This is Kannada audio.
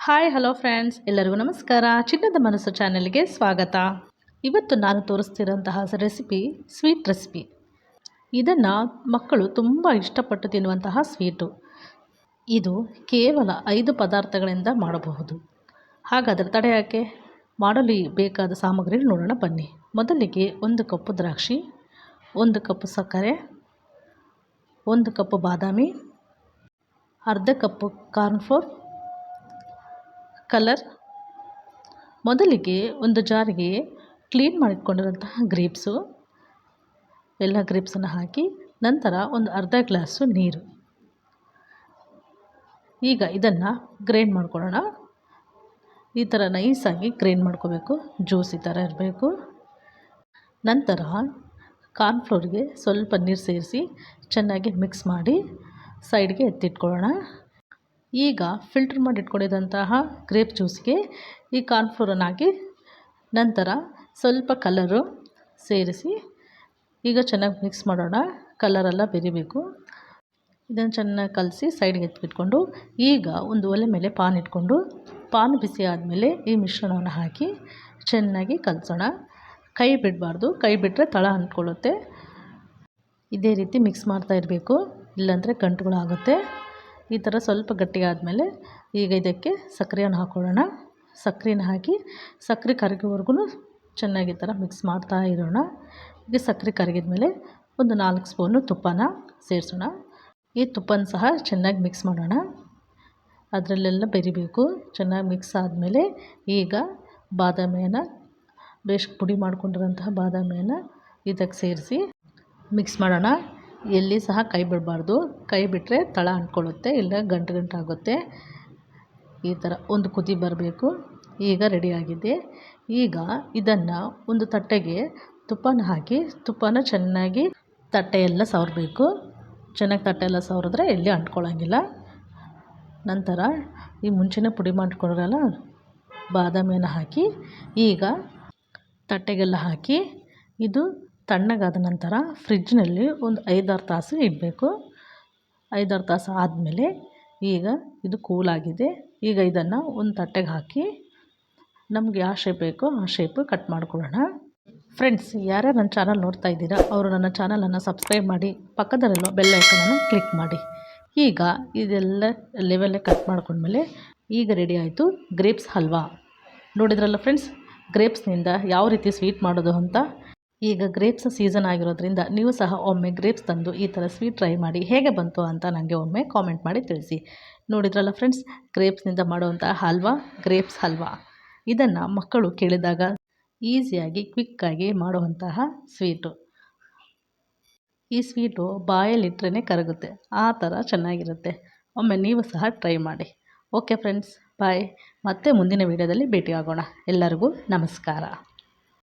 ಹಾಯ್ ಹಲೋ ಫ್ರೆಂಡ್ಸ್, ಎಲ್ಲರಿಗೂ ನಮಸ್ಕಾರ. ಚಿನ್ನದ ಮನಸ್ಸು ಚಾನೆಲ್ಗೆ ಸ್ವಾಗತ. ಇವತ್ತು ನಾನು ತೋರಿಸ್ತಿರೋಂತಹ ರೆಸಿಪಿ ಸ್ವೀಟ್ ರೆಸಿಪಿ. ಇದನ್ನು ಮಕ್ಕಳು ತುಂಬ ಇಷ್ಟಪಟ್ಟು ತಿನ್ನುವಂತಹ ಸ್ವೀಟು. ಇದು ಕೇವಲ 5 ಪದಾರ್ಥಗಳಿಂದ ಮಾಡಬಹುದು. ಹಾಗಾದರೆ ತಡೆಯೋಕ್ಕೆ ಮಾಡಲು ಬೇಕಾದ ಸಾಮಗ್ರಿ ನೋಡೋಣ ಬನ್ನಿ. ಮೊದಲಿಗೆ 1 ಕಪ್ಪು ದ್ರಾಕ್ಷಿ, 1 ಕಪ್ಪು ಸಕ್ಕರೆ, 1 ಕಪ್ಪು ಬಾದಾಮಿ, ಅರ್ಧ ಕಪ್ಪು ಕಾರ್ನ್ಫ್ಲೋರ್, ಕಲರ್. ಮೊದಲಿಗೆ ಒಂದು ಜಾರಿಗೆ ಕ್ಲೀನ್ ಮಾಡಿಟ್ಕೊಂಡಿರೋಂತಹ ಗ್ರೇಪ್ಸು, ಎಲ್ಲ ಗ್ರೇಪ್ಸನ್ನು ಹಾಕಿ ನಂತರ ಒಂದು ಅರ್ಧ ಗ್ಲಾಸು ನೀರು. ಈಗ ಇದನ್ನು ಗ್ರೈಂಡ್ ಮಾಡ್ಕೊಳ್ಳೋಣ. ಈ ಥರ ನೈಸಾಗಿ ಗ್ರೈಂಡ್ ಮಾಡ್ಕೋಬೇಕು, ಜ್ಯೂಸ್ ಈ ಥರ ಇರಬೇಕು. ನಂತರ ಕಾರ್ನ್ಫ್ಲೋರಿಗೆ ಸ್ವಲ್ಪ ನೀರು ಸೇರಿಸಿ ಚೆನ್ನಾಗಿ ಮಿಕ್ಸ್ ಮಾಡಿ ಸೈಡ್ಗೆ ಎತ್ತಿಟ್ಕೊಳ್ಳೋಣ. ಈಗ ಫಿಲ್ಟ್ರ್ ಮಾಡಿ ಇಟ್ಕೊಂಡಿದ್ದಂತಹ ಗ್ರೇಪ್ ಜ್ಯೂಸ್ಗೆ ಈ ಕಾರ್ನ್ಫ್ಲೋರನ್ನು ಹಾಕಿ ನಂತರ ಸ್ವಲ್ಪ ಕಲರು ಸೇರಿಸಿ ಈಗ ಚೆನ್ನಾಗಿ ಮಿಕ್ಸ್ ಮಾಡೋಣ. ಕಲರೆಲ್ಲ ಬೆರಿಬೇಕು. ಇದನ್ನು ಚೆನ್ನಾಗಿ ಕಲಸಿ ಸೈಡ್ಗೆ ಎತ್ತಿಟ್ಕೊಂಡು ಈಗ ಒಂದು ಒಲೆ ಮೇಲೆ ಪಾನ್ ಇಟ್ಕೊಂಡು ಪಾನ್ ಬಿಸಿ ಆದಮೇಲೆ ಈ ಮಿಶ್ರಣವನ್ನು ಹಾಕಿ ಚೆನ್ನಾಗಿ ಕಲಸೋಣ. ಕೈ ಬಿಡಬಾರ್ದು, ಕೈ ಬಿಟ್ಟರೆ ತಳ ಅಂಟ್ಕೊಳ್ಳುತ್ತೆ. ಇದೇ ರೀತಿ ಮಿಕ್ಸ್ ಮಾಡ್ತಾ ಇರಬೇಕು, ಇಲ್ಲಾಂದರೆ ಗಂಟುಗಳಾಗುತ್ತೆ. ಈ ಥರ ಸ್ವಲ್ಪ ಗಟ್ಟಿಯಾದಮೇಲೆ ಈಗ ಇದಕ್ಕೆ ಸಕ್ಕರೆಯನ್ನು ಹಾಕ್ಕೊಳ್ಳೋಣ. ಸಕ್ಕರೆನ ಹಾಕಿ ಸಕ್ಕರೆ ಕರಗೋವರೆಗೂ ಚೆನ್ನಾಗಿ ಈ ಥರ ಮಿಕ್ಸ್ ಮಾಡ್ತಾ ಇರೋಣ. ಈಗ ಸಕ್ಕರೆ ಕರಗಿದ ಮೇಲೆ ಒಂದು 4 ಸ್ಪೂನು ತುಪ್ಪನ ಸೇರಿಸೋಣ. ಈ ತುಪ್ಪನ ಸಹ ಚೆನ್ನಾಗಿ ಮಿಕ್ಸ್ ಮಾಡೋಣ. ಅದರಲ್ಲೆಲ್ಲ ಬೆರಿಬೇಕು. ಚೆನ್ನಾಗಿ ಮಿಕ್ಸ್ ಆದಮೇಲೆ ಈಗ ಬಾದಾಮಿಯನ್ನು ಪುಡಿ ಮಾಡ್ಕೊಂಡಿರೋಂತಹ ಬಾದಾಮಿಯನ್ನು ಇದಕ್ಕೆ ಸೇರಿಸಿ ಮಿಕ್ಸ್ ಮಾಡೋಣ. ಎಲ್ಲಿ ಸಹ ಕೈ ಬಿಡಬಾರ್ದು, ಕೈ ಬಿಟ್ಟರೆ ತಳ ಅಂಟ್ಕೊಳ್ಳುತ್ತೆ, ಇಲ್ಲ ಗಂಟಾಗುತ್ತೆ. ಈ ಥರ ಒಂದು ಕುದಿ ಬರಬೇಕು. ಈಗ ರೆಡಿಯಾಗಿದೆ. ಈಗ ಇದನ್ನು ಒಂದು ತಟ್ಟೆಗೆ ತುಪ್ಪನ ಹಾಕಿ ತುಪ್ಪನ ಚೆನ್ನಾಗಿ ತಟ್ಟೆಯೆಲ್ಲ ಸವರಬೇಕು. ಚೆನ್ನಾಗಿ ತಟ್ಟೆಯೆಲ್ಲ ಸವರಿದ್ರೆ ಎಲ್ಲಿ ಅಂಟ್ಕೊಳ್ಳೋಂಗಿಲ್ಲ. ನಂತರ ಈ ಮುಂಚೆನೇ ಪುಡಿ ಮಾಡ್ಕೊಳ್ಳೋರಲ್ಲ ಬಾದಾಮಿಯನ್ನು ಹಾಕಿ ಈಗ ತಟ್ಟೆಗೆಲ್ಲ ಹಾಕಿ ಇದು ತಣ್ಣಗಾದ ನಂತರ ಫ್ರಿಡ್ಜ್ನಲ್ಲಿ ಒಂದು 5-6 ತಾಸು ಇಡಬೇಕು. 5-6 ತಾಸು ಆದಮೇಲೆ ಈಗ ಇದು ಕೂಲಾಗಿದೆ. ಈಗ ಇದನ್ನು ಒಂದು ತಟ್ಟೆಗೆ ಹಾಕಿ ನಮ್ಗೆ ಯಾವ ಶೇಪ್ ಬೇಕೋ ಆ ಶೇಪು ಕಟ್ ಮಾಡ್ಕೊಳ್ಳೋಣ. ಫ್ರೆಂಡ್ಸ್, ಯಾರ್ಯಾರು ನನ್ನ ಚಾನಲ್ ನೋಡ್ತಾ ಇದ್ದೀರಾ ಅವರು ನನ್ನ ಚಾನಲನ್ನು ಸಬ್ಸ್ಕ್ರೈಬ್ ಮಾಡಿ ಪಕ್ಕದಲ್ಲಿರೋ ಬೆಲ್ ಐಕನನ್ನು ಕ್ಲಿಕ್ ಮಾಡಿ. ಈಗ ಇದೆಲ್ಲ ಲೆವೆಲ್ಲೇ ಕಟ್ ಮಾಡ್ಕೊಂಡ್ಮೇಲೆ ಈಗ ರೆಡಿ ಆಯಿತು ಗ್ರೇಪ್ಸ್ ಹಲ್ವಾ. ನೋಡಿದ್ರಲ್ಲ ಫ್ರೆಂಡ್ಸ್, ಗ್ರೇಪ್ಸ್ನಿಂದ ಯಾವ ರೀತಿ ಸ್ವೀಟ್ ಮಾಡೋದು ಅಂತ. ಈಗ ಗ್ರೇಪ್ಸ್ ಸೀಸನ್ ಆಗಿರೋದ್ರಿಂದ ನೀವು ಸಹ ಒಮ್ಮೆ ಗ್ರೇಪ್ಸ್ ತಂದು ಈ ಥರ ಸ್ವೀಟ್ ಟ್ರೈ ಮಾಡಿ ಹೇಗೆ ಬಂತು ಅಂತ ನನಗೆ ಒಮ್ಮೆ ಕಾಮೆಂಟ್ ಮಾಡಿ ತಿಳಿಸಿ. ನೋಡಿದ್ರಲ್ಲ ಫ್ರೆಂಡ್ಸ್, ಗ್ರೇಪ್ಸ್ನಿಂದ ಮಾಡುವಂಥ ಹಲ್ವಾ ಗ್ರೇಪ್ಸ್ ಹಲ್ವಾ. ಇದನ್ನು ಮಕ್ಕಳು ಕೇಳಿದಾಗ ಈಸಿಯಾಗಿ ಕ್ವಿಕ್ಕಾಗಿ ಮಾಡುವಂತಹ ಸ್ವೀಟು. ಈ ಸ್ವೀಟು ಬಾಯಲ್ಲಿಟ್ಟರೆ ಕರಗುತ್ತೆ, ಆ ಥರ ಚೆನ್ನಾಗಿರುತ್ತೆ. ಒಮ್ಮೆ ನೀವು ಸಹ ಟ್ರೈ ಮಾಡಿ. ಓಕೆ ಫ್ರೆಂಡ್ಸ್, ಬಾಯ್. ಮತ್ತೆ ಮುಂದಿನ ವೀಡಿಯೋದಲ್ಲಿ ಭೇಟಿಯಾಗೋಣ. ಎಲ್ಲರಿಗೂ ನಮಸ್ಕಾರ.